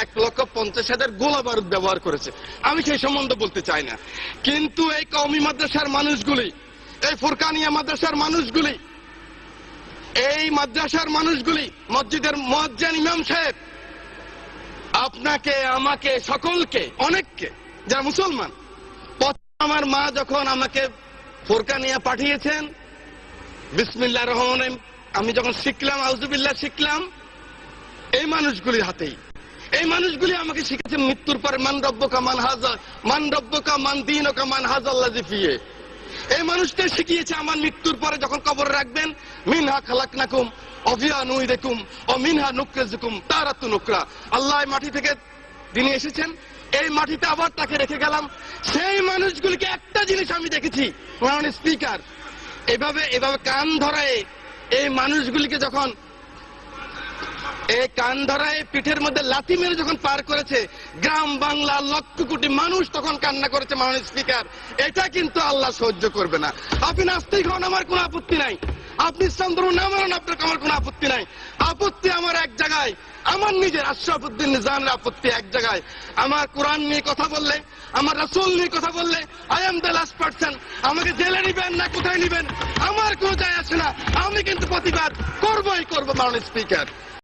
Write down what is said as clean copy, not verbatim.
1,50,000 গোলা বারুদ ব্যবহার করেছে। আমি সেই সম্বন্ধে বলতে চাই না, কিন্তু এই কওমি মাদ্রাসার মানুষগুলি, এই ফুরকানিয়া মাদ্রাসার মানুষগুলি, এই মাদ্রাসার মানুষগুলি, মসজিদের মুয়াজ্জিন ইমাম সাহেব, আপনাকে, আমাকে, সকলকে, অনেককে, যারা মুসলমান, আমার মা যখন আমাকে ফুরকানিয়া পাঠিয়েছেন, বিসমিল্লাহির রহমানির রহিম আমি যখন শিখলাম, আউযুবিল্লাহ শিখলাম এই মানুষগুলির হাতেই। এই মানুষগুলি আমাকে শিখেছে মৃত্যুর পরে মান রব্বুকা মান হাযা, মান রব্বুকা মান দীনুকা মান হাযাল্লাযী ফিহি। এই মানুষটা শিখিয়েছে আমার মৃত্যুর পরে যখন কবরে রাখবেন, মিনহা খালাকনাকুম ওয়া ফিহা নুঈদুকুম ওয়া মিনহা নুখরিজুকুম তারাতুন উখরা। আল্লাহ মাটি থেকে তিনি এসেছেন, এই মাটিতে আবার তাকে রেখে গেলাম। সেই মানুষগুলিকে একটা জিনিস আমি দেখেছি, মাননীয় স্পিকার, এভাবে কান ধরায় এই মানুষগুলিকে যখন এই কান ধরায় পিঠের মধ্যে লাথি মেরে যখন পার করেছে, গ্রাম বাংলা লক্ষ কোটি মানুষ তখন কান্না করেছে। মাননীয় স্পিকার, এটা কিন্তু আল্লাহ সহ্য করবে না। আপনি নাস্তিক হন, আমার কোনো আপত্তি নাই। আপনি ইসলাম ধর্ম না মানেন, আপনার আমার কোনো আপত্তি নাই। আপত্তি আমার এক জায়গায়, আমার নিজের আশরাফুদ্দিন নিজামের আপত্তি এক জায়গায়। আমার কোরআন নিয়ে কথা বললে, আমার রাসূল নিয়ে কথা বললে, I am the last person. আমাকে জেলে নিবেন না কোথায় নিবেন আমার কোনো যায় আসে না, আমি কিন্তু প্রতিবাদ করবই করবো। মাননীয় স্পিকার,